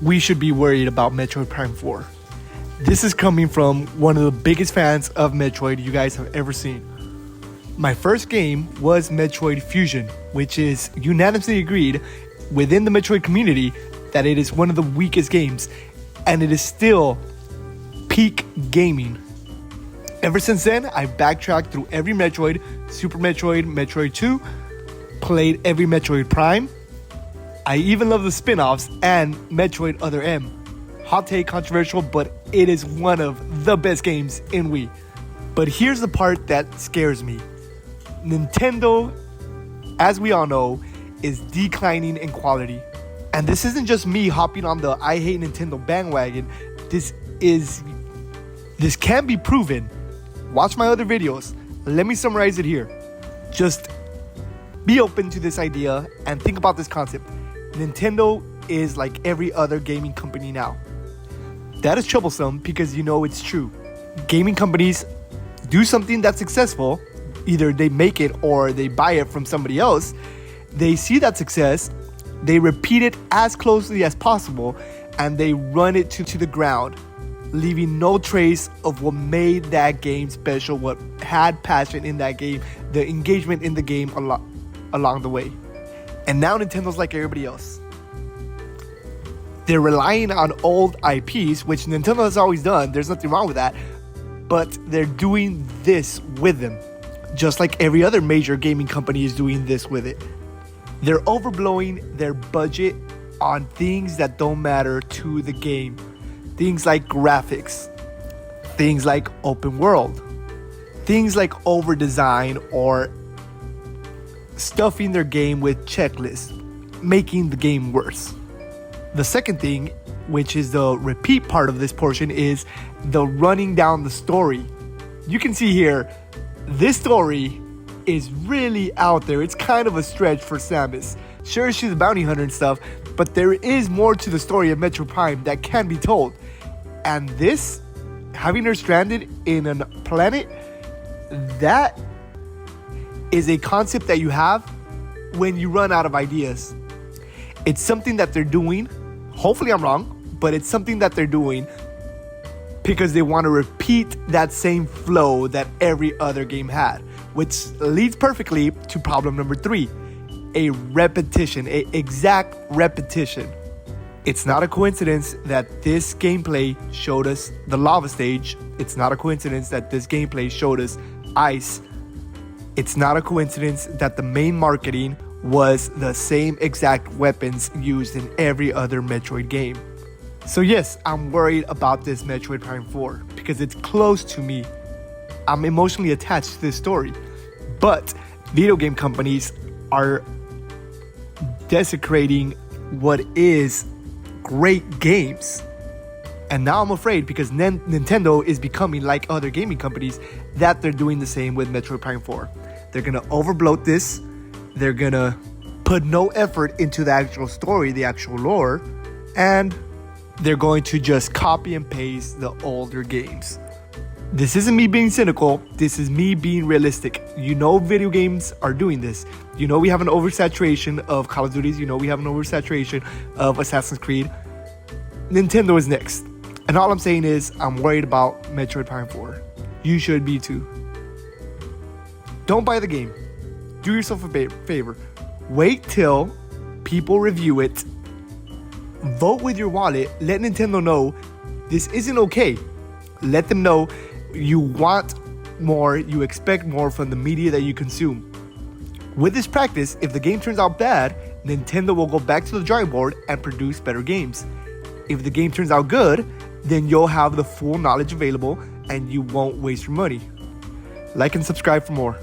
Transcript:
we should be worried about Metroid Prime 4. This is coming from one of the biggest fans of Metroid you guys have ever seen. My first game was Metroid Fusion, which is unanimously agreed within the Metroid community that it is one of the weakest games, and it is still peak gaming. Ever since then, I've backtracked through every Metroid, Super Metroid, Metroid 2, played every Metroid Prime. I even love the spin-offs and Metroid Other M. Hot take, controversial, but it is one of the best games in Wii. But here's the part that scares me. Nintendo, as we all know, is declining in quality. And this isn't just me hopping on the I hate Nintendo bandwagon. This can be proven. Watch my other videos. Let me summarize it here. Just be open to this idea and think about this concept. Nintendo is like every other gaming company now. That is troublesome because you know it's true. Gaming companies do something that's successful. Either they make it or they buy it from somebody else. They see that success, they repeat it as closely as possible, and they run it to the ground, leaving no trace of what made that game special, what had passion in that game, the engagement in the game along the way. And now Nintendo's like everybody else. They're relying on old IPs, which Nintendo has always done. There's nothing wrong with that. But they're doing this with them. Just like every other major gaming company is doing this with it. They're overblowing their budget on things that don't matter to the game. Things like graphics. Things like open world. Things like over-design or stuffing their game with checklists, making the game worse. The second thing, which is the repeat part of this portion, is the running down the story. You can see here, this story is really out there. It's kind of a stretch for Samus. Sure, she's a bounty hunter and stuff, but there is more to the story of Metroid Prime that can be told. And this, having her stranded in a planet, that is a concept that you have when you run out of ideas. It's something that they're doing. Hopefully I'm wrong, but it's something that they're doing because they want to repeat that same flow that every other game had, which leads perfectly to problem number 3, a repetition, a exact repetition. It's not a coincidence that this gameplay showed us the lava stage. It's not a coincidence that this gameplay showed us ice. It's not a coincidence that the main marketing was the same exact weapons used in every other Metroid game. So yes, I'm worried about this Metroid Prime 4 because it's close to me. I'm emotionally attached to this story. But video game companies are desecrating what is great games. And now I'm afraid because Nintendo is becoming like other gaming companies that they're doing the same with Metroid Prime 4. They're going to overbloat this. They're going to put no effort into the actual story, the actual lore, and they're going to just copy and paste the older games. This isn't me being cynical. This is me being realistic. You know video games are doing this. You know we have an oversaturation of Call of Duties. You know we have an oversaturation of Assassin's Creed. Nintendo is next. And all I'm saying is I'm worried about Metroid Prime 4. You should be too. Don't buy the game. Do yourself a favor. Wait till people review it. Vote with your wallet. Let Nintendo know this isn't okay. Let them know you want more, you expect more from the media that you consume. With this practice, if the game turns out bad, Nintendo will go back to the drawing board and produce better games. If the game turns out good, then you'll have the full knowledge available and you won't waste your money. Like and subscribe for more.